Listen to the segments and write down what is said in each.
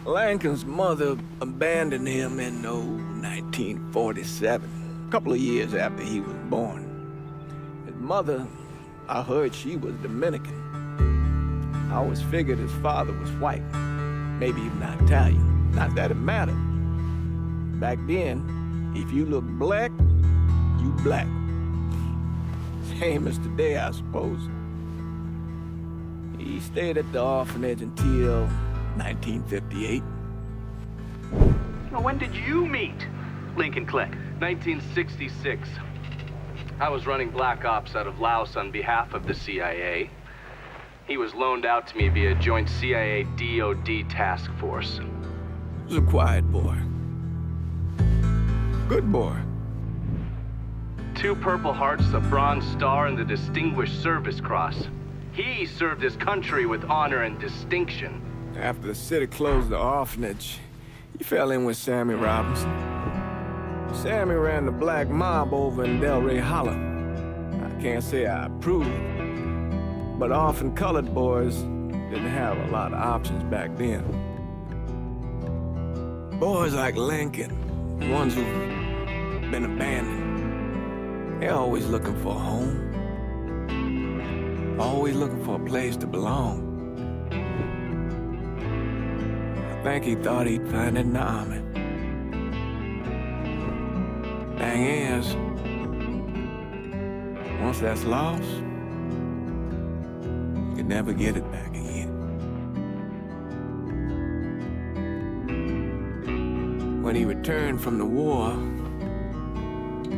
Lincoln's mother abandoned him in 1947, a couple of years after he was born. His mother, I heard she was Dominican. I always figured his father was white, maybe even Italian. Not that it mattered. Back then, if you look black, you black. Same as today, I suppose. He stayed at the orphanage until 1958. Now, when did you meet Lincoln Click? 1966. I was running black ops out of Laos on behalf of the CIA. He was loaned out to me via joint CIA-DOD task force. He was a quiet boy. Good boy. 2 Purple Hearts, a Bronze Star, and the Distinguished Service Cross. He served his country with honor and distinction. After the city closed the orphanage, he fell in with Sammy Robinson. Sammy ran the black mob over in Delray Hollow. I can't say I approve, but orphan colored boys didn't have a lot of options back then. Boys like Lincoln, the ones who've been abandoned, they're always looking for a home. Always looking for a place to belong. I think he thought he'd find it in the army. Thing is, once that's lost, you can never get it back again. When he returned from the war,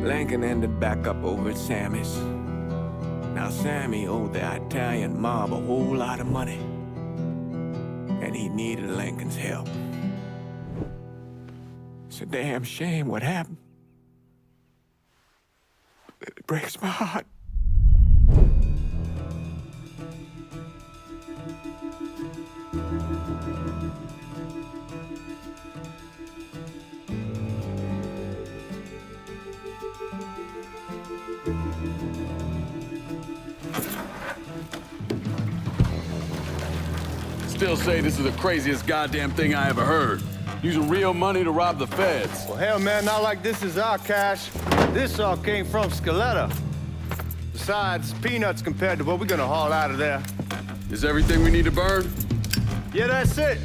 Lincoln ended back up over at Sammy's. Now, Sammy owed the Italian mob a whole lot of money, and he needed Lincoln's help. It's a damn shame what happened. It breaks my heart. Still say this is the craziest goddamn thing I ever heard. Using real money to rob the feds. Well, hell, man, not like this is our cash. This all came from Scaletta. Besides, peanuts compared to what we're gonna haul out of there. Is everything we need to burn? Yeah, that's it.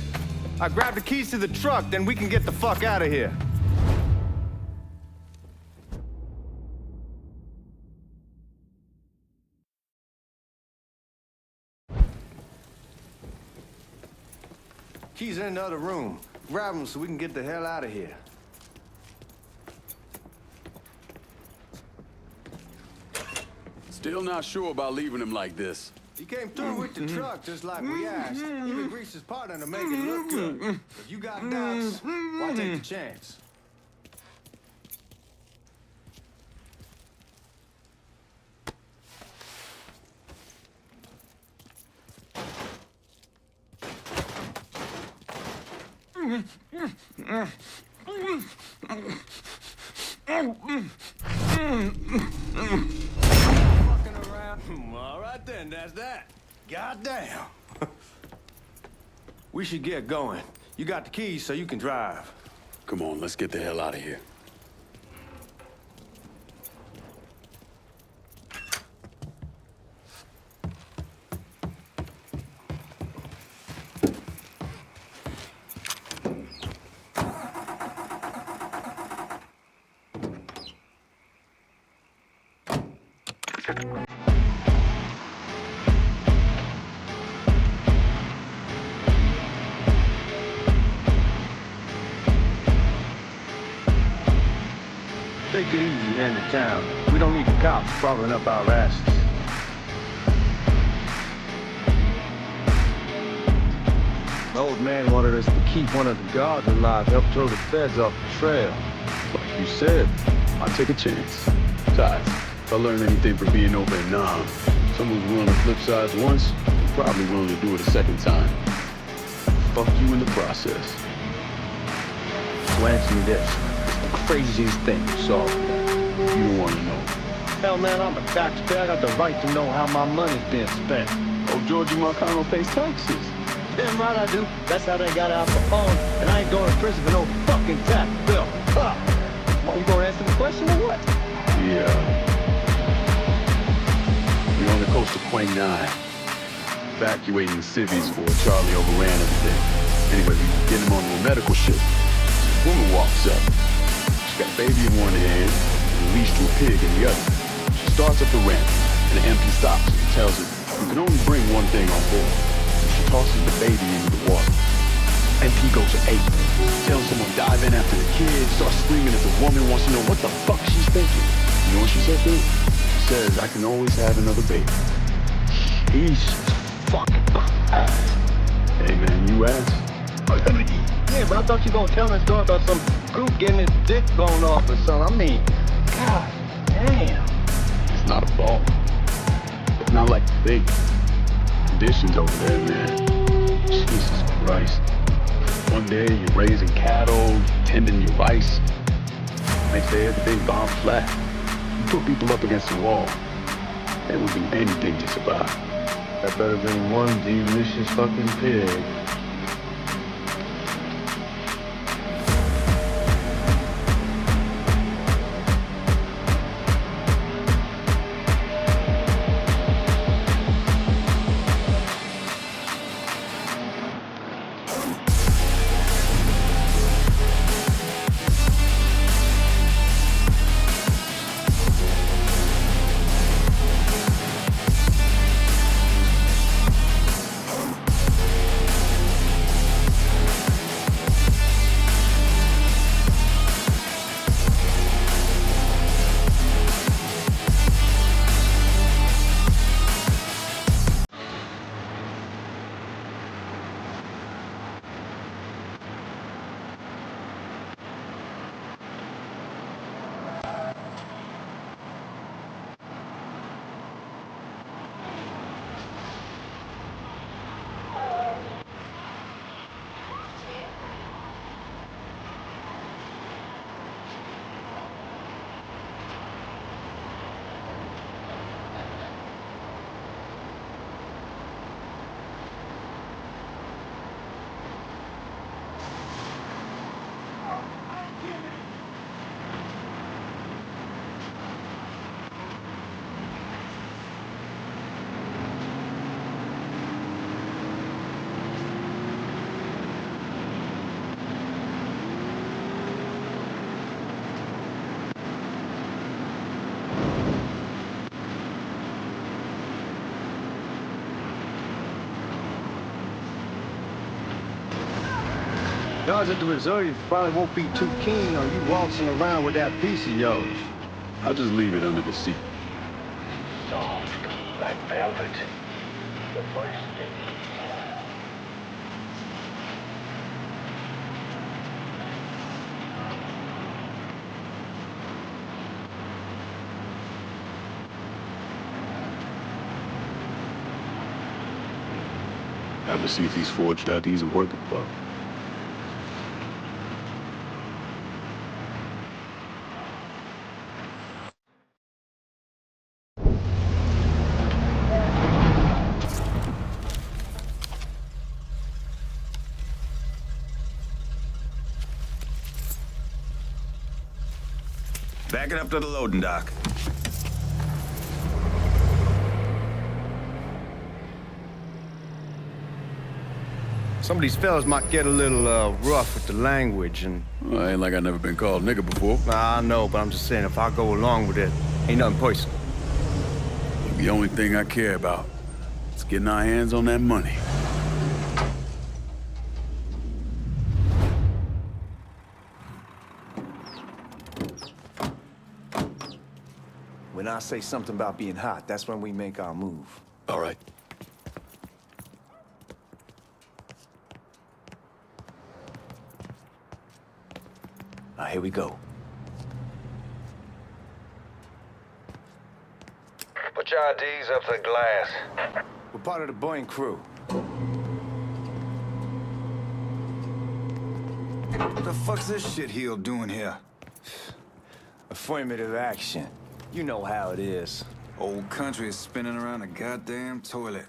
I grabbed the keys to the truck, then we can get the fuck out of here. Keys in the other room. Grab them so we can get the hell out of here. Still not sure about leaving him like this. He came through with the truck just like we asked. Even greased his partner to make it look good. If you got doubts, why take the chance? Fucking around. All right then, that's that. Goddamn. We should get going. You got the keys so you can drive. Come on, let's get the hell out of here. Take it easy in the town. We don't need the cops crawling up our asses. The old man wanted us to keep one of the guards alive, help throw the feds off the trail. Like you said, I'll take a chance. Besides, if I learn anything from being over in Nam, someone's willing to flip sides once, they're probably willing to do it a second time. Fuck you in the process. So answer me this. The craziest thing you saw. You don't want to know. Hell, man, I'm a taxpayer. I got the right to know how my money's being spent. Oh, Georgie Marcano pays taxes. Damn right I do. That's how they got Al Capone, and I ain't going to prison for no fucking tax bill. Huh. You gonna answer the question or what? Yeah. We're on the coast of Quang Nine, evacuating civvies before Charlie overran everything. Anyway, we get him onto a medical ship. A woman walks up. She's got a baby in one hand and a leash to a pig in the other. She starts up the ramp, and the MP stops her and tells her you can only bring one thing on board. And she tosses the baby into the water. MP goes to 8. Tells someone dive in after the kid, starts screaming at the woman, wants to know what the fuck she's thinking. You know what she says to him? She says, I can always have another baby. He's fucking Hey man, you asked? Yeah, but I thought you were gonna tell me a story about some goop getting his dick blown off or something. I mean, god damn. It's not a ball. It's not like you think. Conditions over there, man. Jesus Christ. One day you're raising cattle, tending your rice. Next day everything's gone flat. You put people up against the wall. They will do anything to survive. That better than one delicious fucking pig. Guys at the reserve probably won't be too keen on you waltzing around with that piece of yours. I'll just leave it under the seat. Soft, like velvet. The first thing. Time to see if these forged IDs are working, Buck. Back it up to the loading dock. Some of these fellas might get a little rough with the language, and Well, ain't like I never been called nigga before. I know, but I'm just saying if I go along with it, ain't nothing personal. The only thing I care about is getting our hands on that money. When I say something about being hot, that's when we make our move. All right. Now, here we go. Put your IDs up to the glass. We're part of the Boeing crew. What the fuck's this shitheel doing here? Affirmative action. You know how it is. Old country is spinning around a goddamn toilet.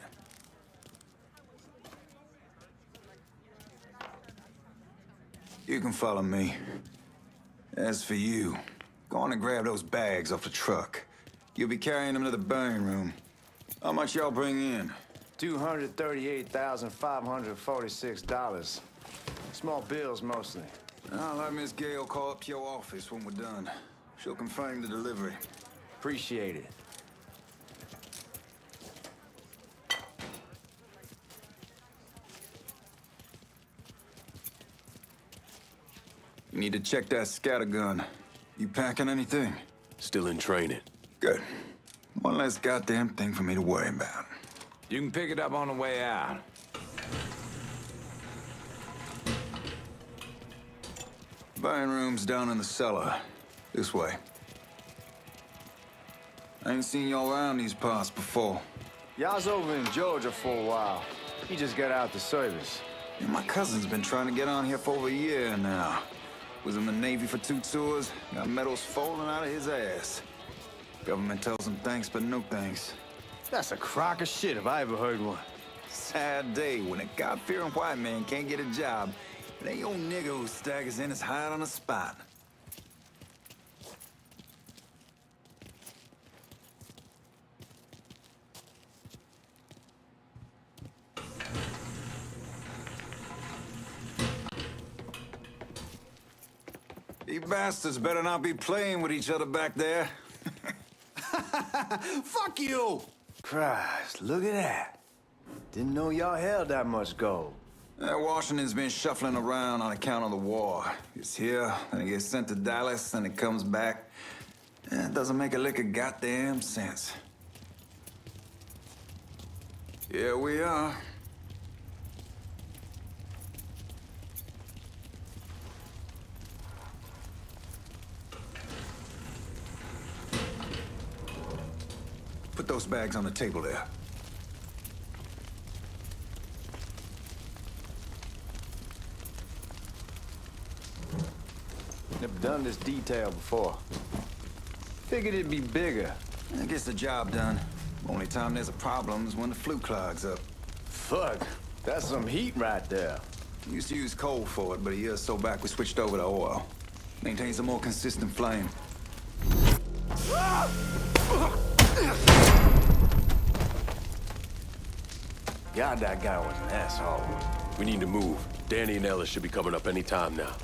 You can follow me. As for you, go on and grab those bags off the truck. You'll be carrying them to the burning room. How much y'all bring in? $238,546. Small bills, mostly. I'll have Miss Gale call up to your office when we're done. She'll confirm the delivery. Appreciate it. You need to check that scattergun. You packing anything? Still in training. Good. One less goddamn thing for me to worry about. You can pick it up on the way out. Burning room's down in the cellar. This way. I ain't seen y'all around these parts before. Y'all's over in Georgia for a while. He just got out the service. Yeah, my cousin's been trying to get on here for over a year now. Was in the Navy for 2 tours, got medals falling out of his ass. Government tells him thanks, but no thanks. That's a crock of shit if I ever heard one. Sad day when a God-fearing white man can't get a job. It ain't your nigga who staggers in his hide on the spot. You bastards better not be playing with each other back there. Fuck you! Christ, look at that. Didn't know y'all held that much gold. Washington's been shuffling around on account of the war. It's here, then it gets sent to Dallas, then it comes back. It doesn't make a lick of goddamn sense. Here we are. Put those bags on the table there. Never done this detail before. Figured it'd be bigger. It gets the job done. Only time there's a problem is when the flue clogs up. Fuck, that's some heat right there. Used to use coal for it, but a year or so back we switched over to oil. Maintains a more consistent flame. God, that guy was an asshole. We need to move. Danny and Ellis should be coming up any time now.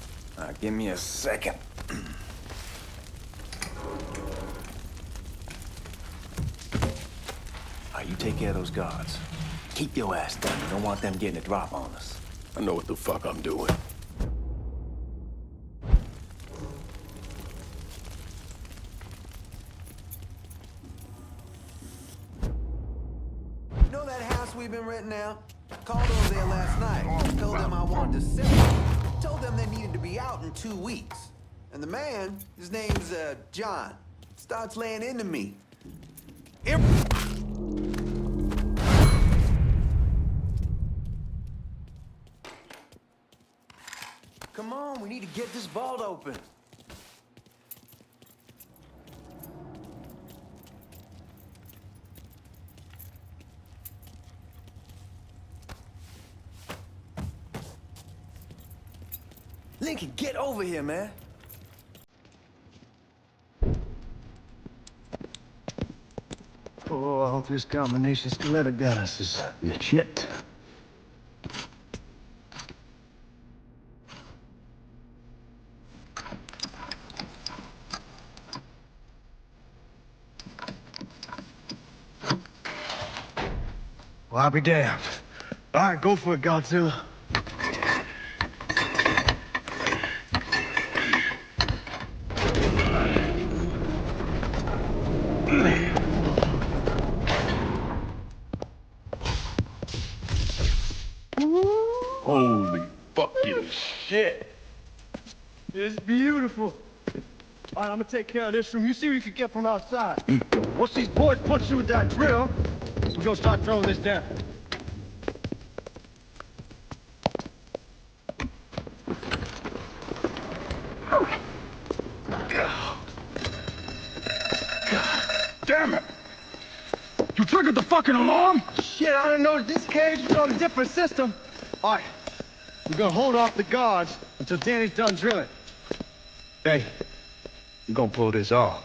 Give me a second. You take care of those guards. Keep your ass down. You don't want them getting a drop on us. I know what the fuck I'm doing. You know that house we've been renting out? Called over there last night. Told them I wanted to sell it. Told them they needed to be out in 2 weeks. And the man, his name's John, starts laying into me. Come on, we need to get this vault open. Lincoln, get over here, man. Oh, I hope this combination stiletto got us is shit. Well, I'll be damned. All right, go for it, Godzilla. Holy fucking shit. It's beautiful. All right, I'm gonna take care of this room. You see what you can get from outside. Once these boys punch you with that drill, we're gonna start throwing this down. Damn it! You triggered the fucking alarm? Shit, I didn't know that this cage was on a different system. All right, we're gonna hold off the guards until Danny's done drilling. Hey, we're gonna pull this off.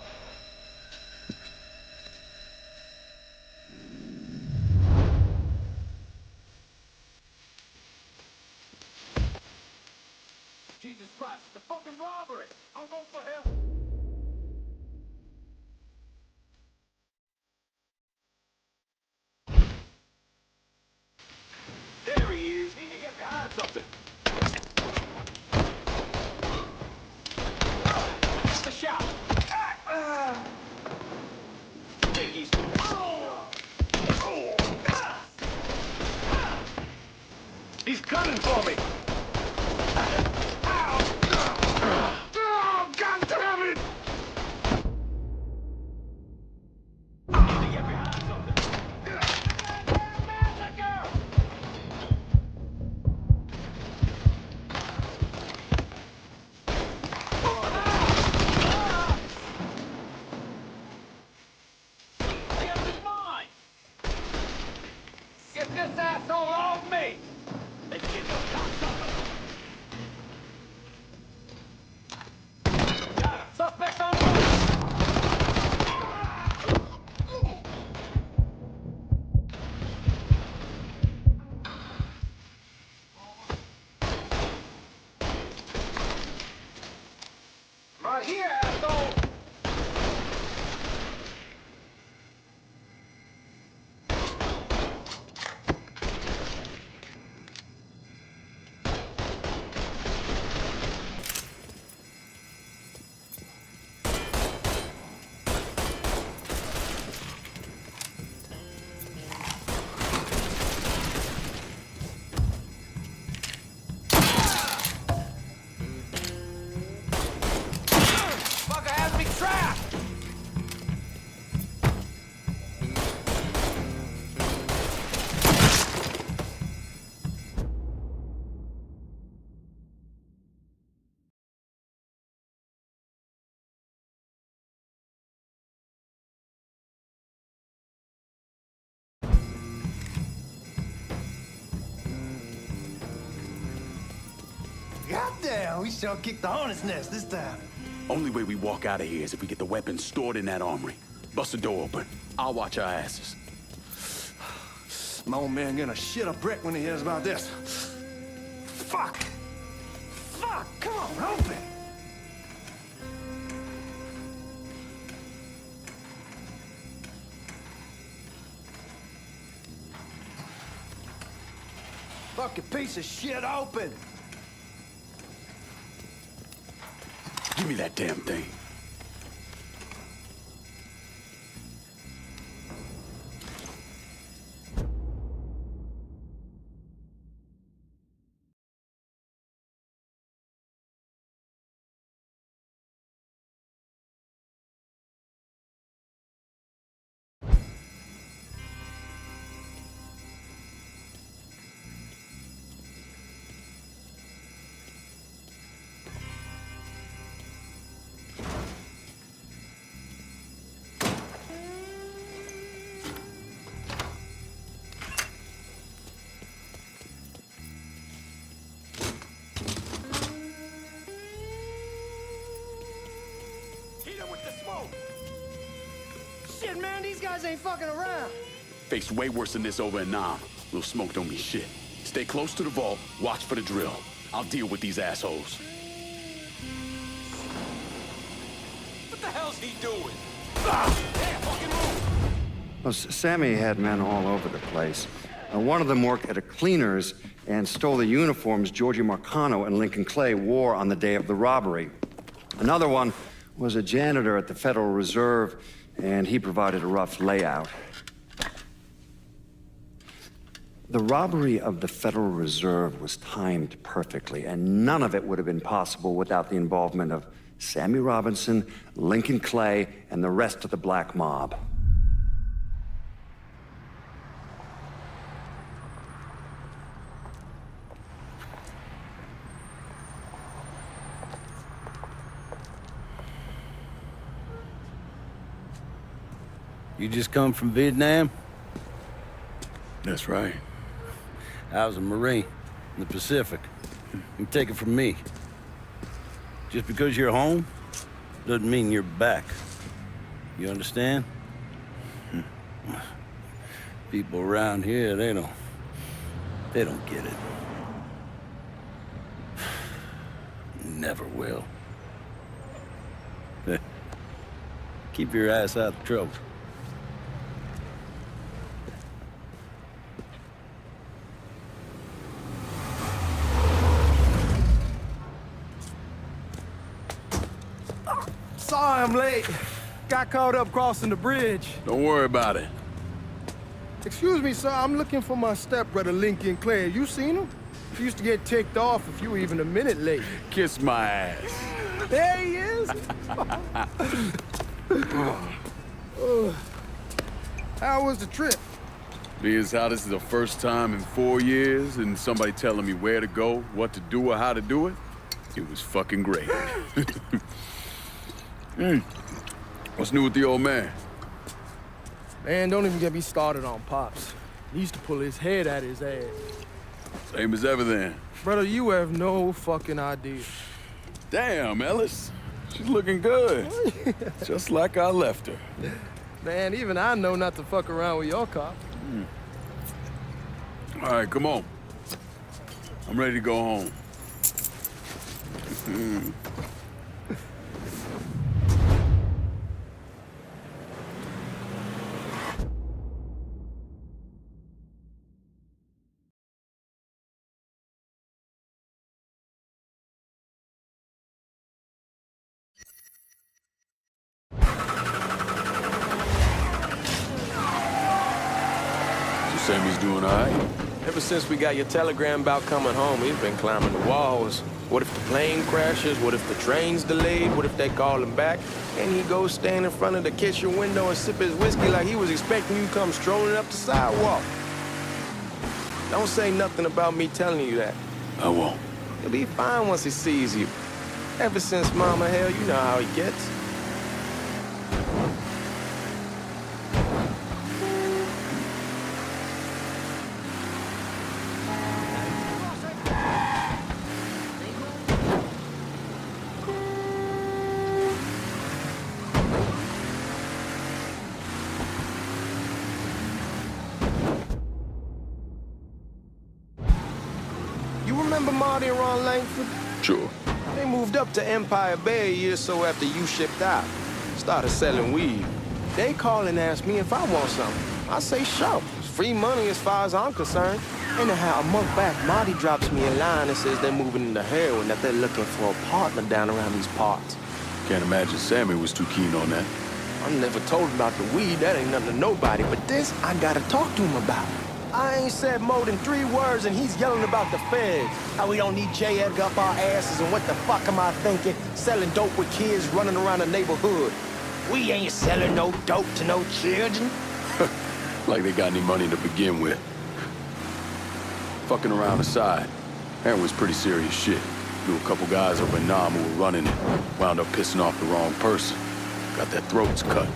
Jesus Christ, the fucking robbery! I'm going for help! There he is! Need to get behind something! The shot! Biggies! He's coming for me! Oh, God damn it! I need to get behind something. Massacre! The end is mine! Get this asshole off me! Let's get your cocksucker! Got him! Suspect on board! Right here, asshole! Fucker has me trapped! Goddamn, we sure kicked the hornet's nest this time. Only way we walk out of here is if we get the weapons stored in that armory. Bust the door open. I'll watch our asses. My old man gonna shit a brick when he hears about this. Fuck! Fuck! Come on, open! Fucking piece of shit, open! Give me that damn thing. Shit, man, these guys ain't fucking around. Faced way worse than this over in Nam. Little smoke don't mean shit. Stay close to the vault, watch for the drill. I'll deal with these assholes. What the hell's he doing? Damn, fucking move! Well, Sammy had men all over the place. One of them worked at a cleaner's and stole the uniforms Georgie Marcano and Lincoln Clay wore on the day of the robbery. Another one was a janitor at the Federal Reserve, and he provided a rough layout. The robbery of the Federal Reserve was timed perfectly, and none of it would have been possible without the involvement of Sammy Robinson, Lincoln Clay, and the rest of the black mob. You just come from Vietnam? That's right. I was a Marine in the Pacific. You take it from me. Just because you're home doesn't mean you're back. You understand? People around here, they don't get it. Never will. Keep your ass out of trouble. Sorry I'm late. Got caught up crossing the bridge. Don't worry about it. Excuse me, sir. I'm looking for my stepbrother, Lincoln Clay. You seen him? He used to get ticked off if you were even a minute late. Kiss my ass. There he is. How was the trip? Being as how this is the first time in 4 years and somebody telling me where to go, what to do, or how to do it, it was fucking great. What's new with the old man? Man, don't even get me started on Pops. He used to pull his head out his ass. Same as ever then. Brother, you have no fucking idea. Damn, Ellis. She's looking good. Just like I left her. Man, even I know not to fuck around with your cop. All right, come on. I'm ready to go home. Sammy's doing all right. Ever since we got your telegram about coming home, he's been climbing the walls. What if the plane crashes? What if the train's delayed? What if they call him back? And he goes stand in front of the kitchen window and sip his whiskey like he was expecting you to come strolling up the sidewalk. Don't say nothing about me telling you that. I won't. He'll be fine once he sees you. Ever since Mama, hell, you know how he gets. Remember Marty and Ron Langford? Sure. They moved up to Empire Bay a year or so after you shipped out. Started selling weed. They call and ask me if I want something. I say, sure. It's free money as far as I'm concerned. Anyhow, a month back, Marty drops me a line and says they're moving into heroin, that they're looking for a partner down around these parts. Can't imagine Sammy was too keen on that. I never told him about the weed. That ain't nothing to nobody. But this, I gotta talk to him about. I ain't said more than 3 words and he's yelling about the feds. How we don't need J. Edgar up our asses and what the fuck am I thinking? Selling dope with kids running around the neighborhood. We ain't selling no dope to no children. Like they got any money to begin with. Fucking around aside, heroin's pretty serious shit. Knew a couple guys over in Nam who were running it. Wound up pissing off the wrong person. Got their throats cut.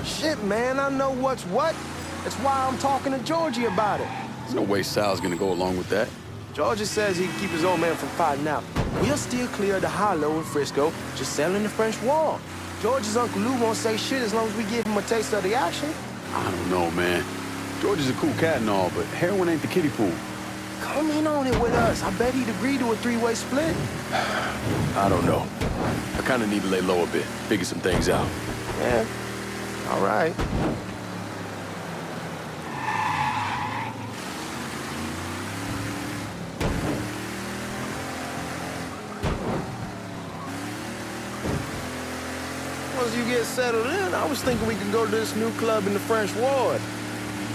Shit, man, I know what's what. That's why I'm talking to Georgie about it. There's no way Sal's gonna go along with that. Georgie says he can keep his old man from fighting out. We'll still clear the hollow in Frisco, just selling the French Wall. George's Uncle Lou won't say shit as long as we give him a taste of the action. I don't know, man. George is a cool cat and all, but heroin ain't the kiddie pool. Come in on it with us. I bet he'd agree to a 3-way split. I don't know. I kinda need to lay low a bit, figure some things out. Yeah, all right. Once you get settled in, I was thinking we could go to this new club in the French Ward.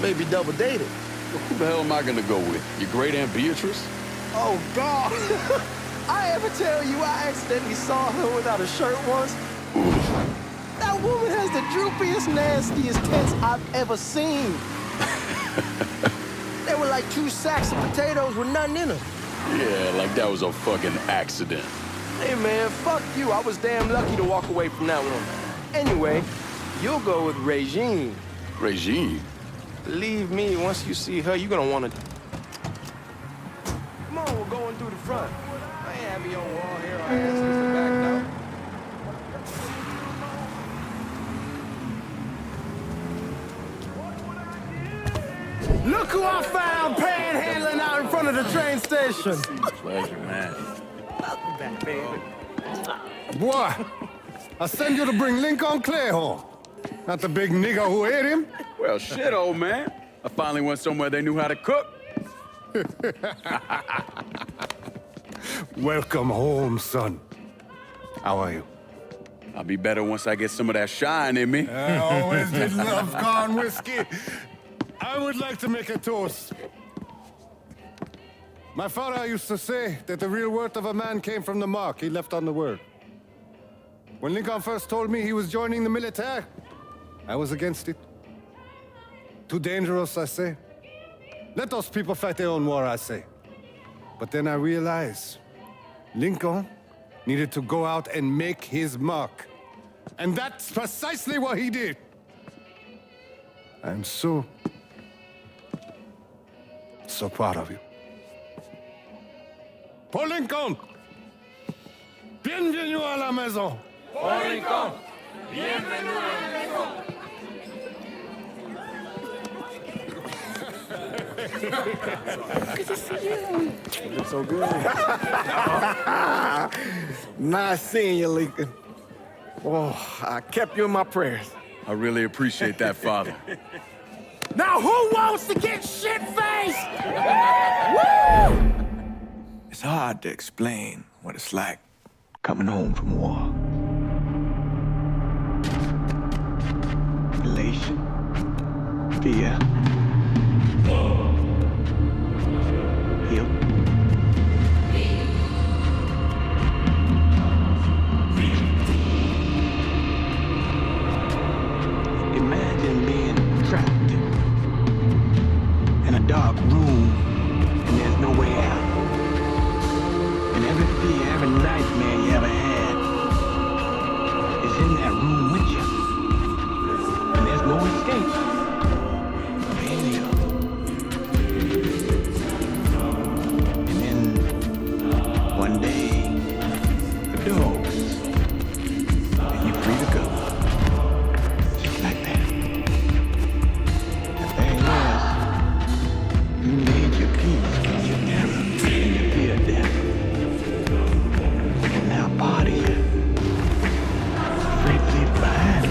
Maybe double date it. Who the hell am I gonna go with? Your great Aunt Beatrice? Oh, God. I ever tell you I accidentally saw her without a shirt once? That woman has the droopiest, nastiest tits I've ever seen. They were like 2 sacks of potatoes with nothing in them. Yeah, like that was a fucking accident. Hey, man, fuck you. I was damn lucky to walk away from that one. Anyway, you'll go with Regine. Regine? Believe me, once you see her, you're gonna want to... Come on, we're going through the front. I ain't have your wall here. I asked you to back now. Look who I found panhandling out in front of the train station. Pleasure, man. Boy, I send you to bring Lincoln Clay home. Not the big nigger who ate him. Well, shit, old man. I finally went somewhere they knew how to cook. Welcome home, son. How are you? I'll be better once I get some of that shine in me. I always did love corn whiskey. I would like to make a toast. My father used to say that the real worth of a man came from the mark he left on the world. When Lincoln first told me he was joining the military, I was against it. Too dangerous, I say. Let those people fight their own war, I say. But then I realized Lincoln needed to go out and make his mark. And that's precisely what he did. I'm so proud of you. Paul Lincoln! Bienvenue à la maison! Paul Lincoln, bienvenue à la maison. Good to see you. It's so good. Nice seeing you, Lincoln. Oh, I kept you in my prayers. I really appreciate that, Father. Now who wants to get shit-faced? Woo! It's hard to explain what it's like coming home from war. Elation, fear, guilt. Imagine being trapped in a dark room and there's no way out. And every fear, every nightmare you ever had is in that room with you. And there's no escape for any of them. And then one day, the door opens and you're free to go. Just like that. The thing is, you made your peace with your terror and your fear of death. And now part of you is afraid to leave it behind.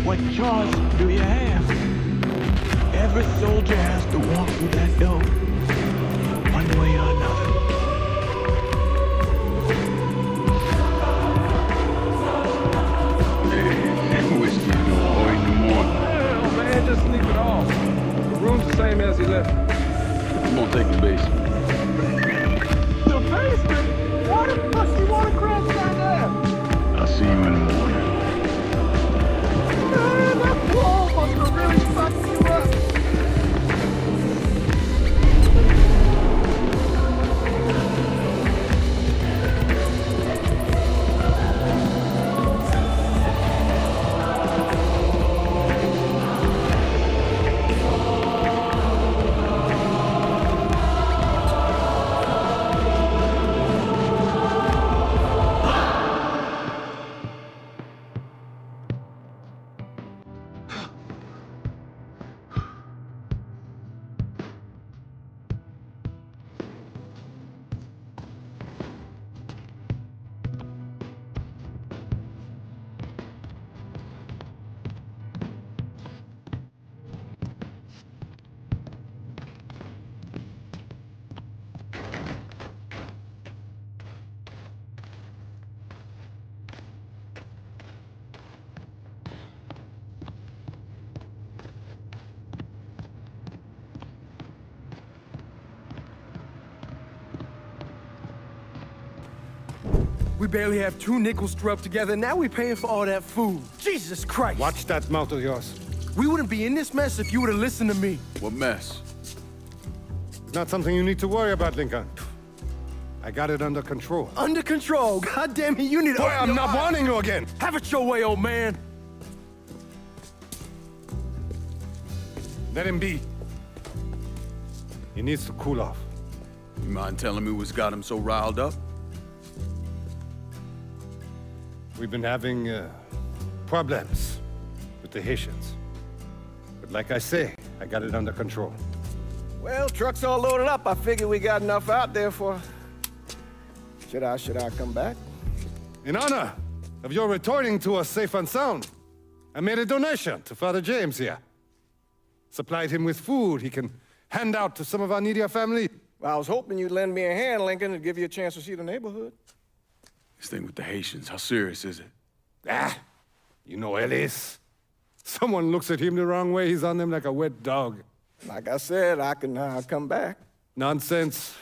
What choice do you have? Every soldier has to walk through that door, one way or another. Man, whiskey no more anymore. Hell, man, just sleep it off. The room's the same as he left it. I'm gonna take the basement. The basement? Why the fuck you want to crash down there? I'll see you in the morning. Man, that wall must have really fucked you up. We barely have 2 nickels to rub together. Now we're paying for all that food. Jesus Christ. Watch that mouth of yours. We wouldn't be in this mess if you would have listened to me. What mess? It's not something you need to worry about, Lincoln. I got it under control. Under control? God damn it, you need to... Boy, I'm not warning you again. Have it your way, old man. Let him be. He needs to cool off. You mind telling me what's got him so riled up? We've been having problems with the Haitians. But like I say, I got it under control. Well, truck's all loaded up. I figure we got enough out there for... Should I come back? In honor of your returning to us safe and sound, I made a donation to Father James here. Supplied him with food he can hand out to some of our needier family. Well, I was hoping you'd lend me a hand, Lincoln, and give you a chance to see the neighborhood. This thing with the Haitians, how serious is it? Ah, you know Ellis. Someone looks at him the wrong way, he's on them like a wet dog. Like I said, I can come back. Nonsense.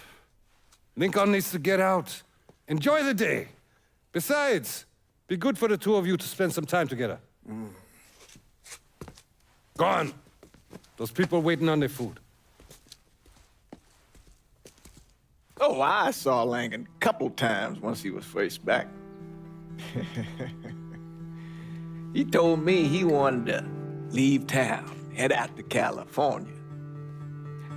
Lincoln needs to get out. Enjoy the day. Besides, be good for the two of you to spend some time together. Go on. Those people waiting on their food. Oh, I saw Lincoln a couple times once he was first back. He told me he wanted to leave town, head out to California.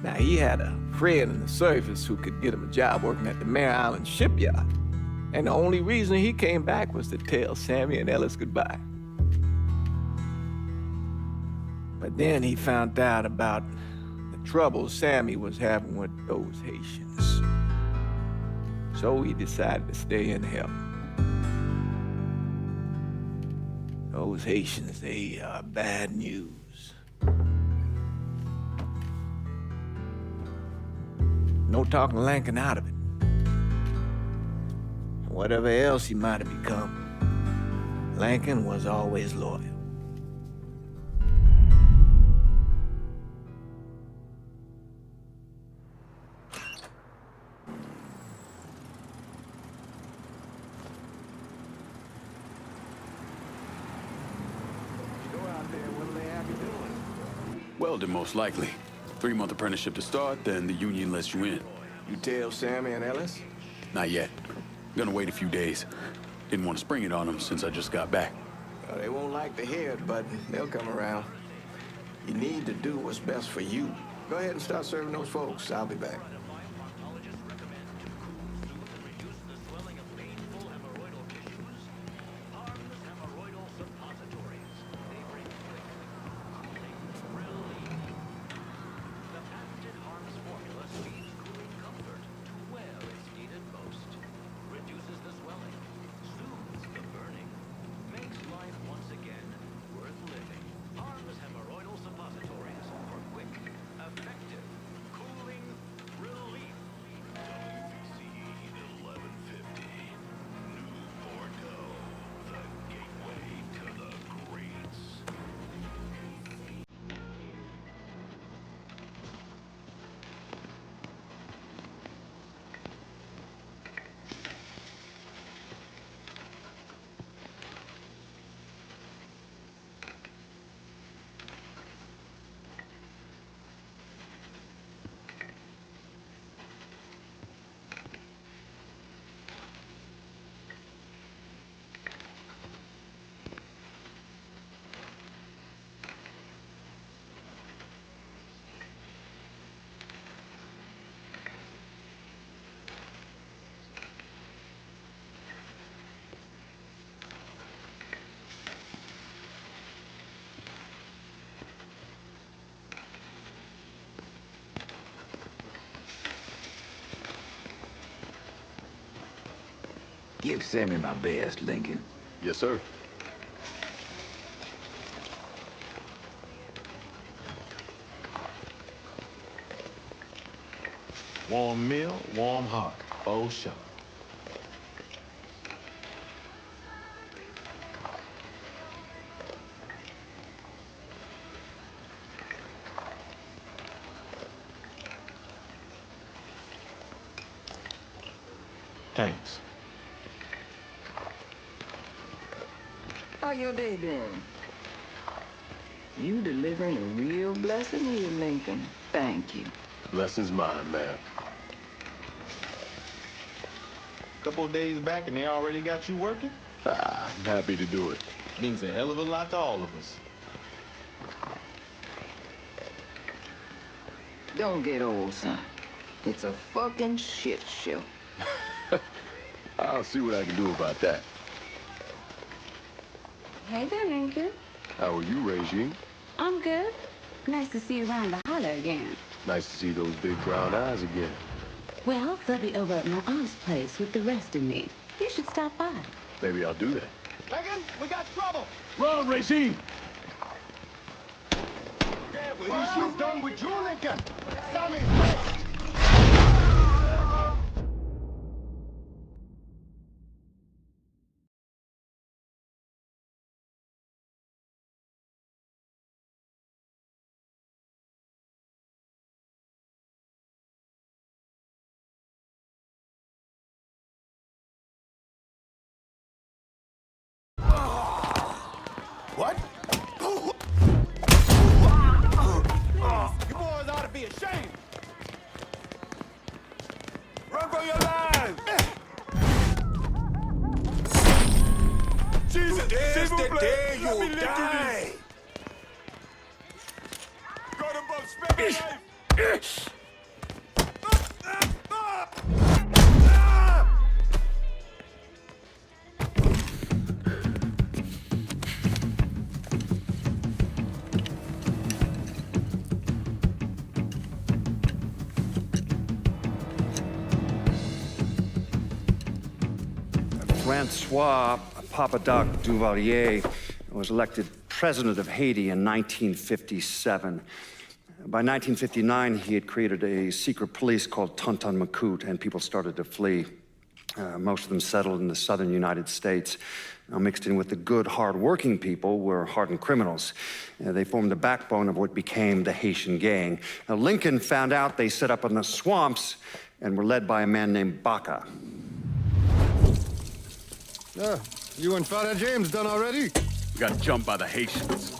Now, he had a friend in the service who could get him a job working at the Mare Island shipyard. And the only reason he came back was to tell Sammy and Ellis goodbye. But then he found out about the trouble Sammy was having with those Haitians. So he decided to stay and help. Those Haitians, they are bad news. No talking Lincoln out of it. Whatever else he might have become, Lincoln was always loyal. Welding, most likely. 3-month apprenticeship to start, then the union lets you in. You tell Sammy and Ellis? Not yet. Gonna wait a few days. Didn't want to spring it on them since I just got back. Well, they won't like to hear it, but they'll come around. You need to do what's best for you. Go ahead and start serving those folks. I'll be back. Give Sammy my best, Lincoln. Yes, sir. Warm meal, warm heart. Oh, sure. Thanks. How your day been? You delivering a real blessing here, Lincoln. Thank you. Blessing's mine, ma'am. Couple of days back and they already got you working? I'm happy to do it. Means a hell of a lot to all of us. Don't get old, son. It's a fucking shit show. I'll see what I can do about that. Hey there, Lincoln. How are you, Regine? I'm good. Nice to see you around the holler again. Nice to see those big brown eyes again. Well, they'll be over at my aunt's place with the rest of me. You should stop by. Maybe I'll do that. Megan, we got trouble. Run, Regine! Yeah, well, she's done with you, Lincoln. Sammy, What? You boys ought to be ashamed. Run for your lives. Jesus, there you die. Go to both spare life. Francois Papadoc Duvalier was elected president of Haiti in 1957. By 1959, he had created a secret police called Tonton Macoute, and people started to flee. Most of them settled in the southern United States. Now, mixed in with the good, hard-working people were hardened criminals. They formed the backbone of what became the Haitian gang. Now, Lincoln found out they set up in the swamps and were led by a man named Baca. You and Father James done already? We got jumped by the Haitians.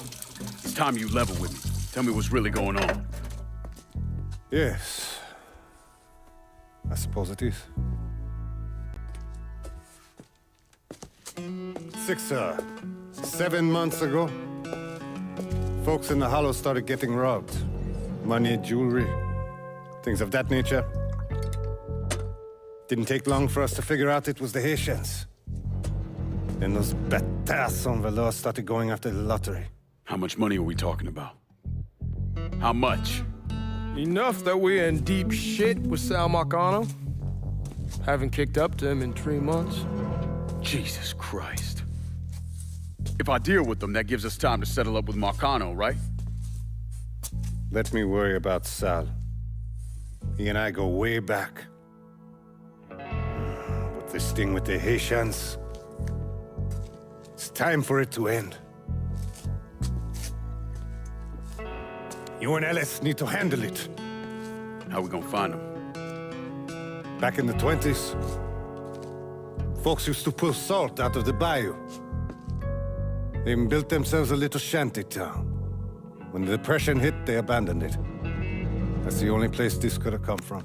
It's time you level with me. Tell me what's really going on. Yes. I suppose it is. 7 months ago, folks in the Hollow started getting robbed. Money, jewelry, things of that nature. Didn't take long for us to figure out it was the Haitians. Then those bâtards en velours started going after the lottery. How much money are we talking about? How much? Enough that we're in deep shit with Sal Marcano. Haven't kicked up to him in 3 months. Jesus Christ. If I deal with them, that gives us time to settle up with Marcano, right? Let me worry about Sal. He and I go way back. But this thing with the Haitians, it's time for it to end. You and Ellis need to handle it. How we gonna find them? Back in the 20s, folks used to pull salt out of the bayou. They even built themselves a little shanty town. When the Depression hit, they abandoned it. That's the only place this could have come from.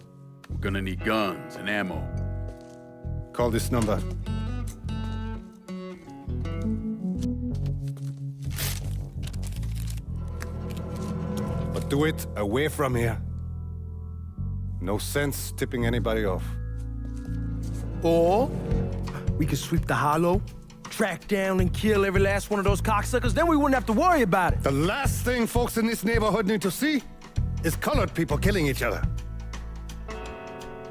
We're gonna need guns and ammo. Call this number. But do it away from here. No sense tipping anybody off. Or we could sweep the Hollow, track down and kill every last one of those cocksuckers, then we wouldn't have to worry about it. The last thing folks in this neighborhood need to see is colored people killing each other.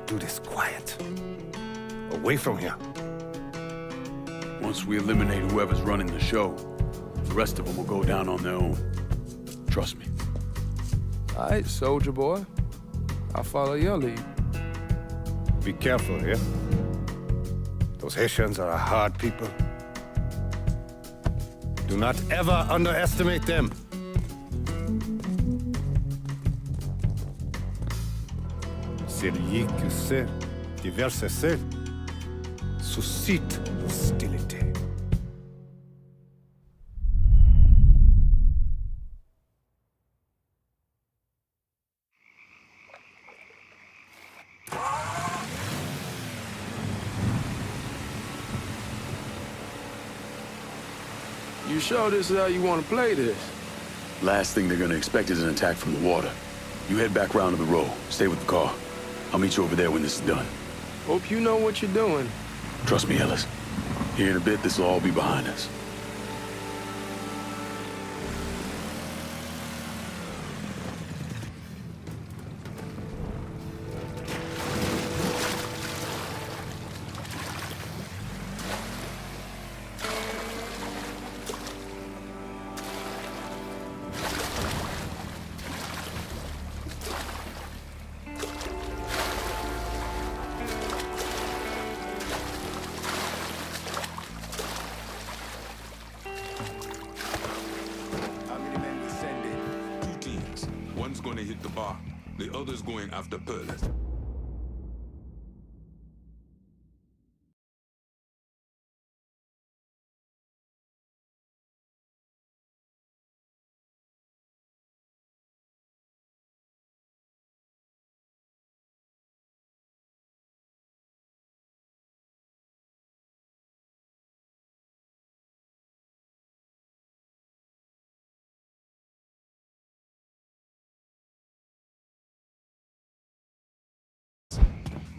Do this quiet. Away from here. Once we eliminate whoever's running the show, the rest of them will go down on their own. Trust me. All right, soldier boy. I'll follow your lead. Be careful here. Those Haitians are a hard people. Do not ever underestimate them. Celui qui sait diverser suscite hostilité. You sure this is how you want to play this? Last thing they're gonna expect is an attack from the water. You head back round to the road. Stay with the car. I'll meet you over there when this is done. Hope you know what you're doing. Trust me, Ellis. Here in a bit, this will all be behind us. gonna hit the bar. The other's going after Perlas.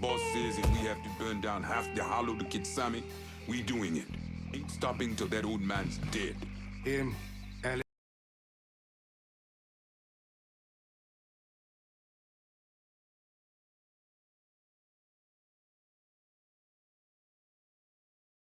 Boss says if we have to burn down half the hollow to get Sammy, we doing it. Ain't stopping till that old man's dead. Him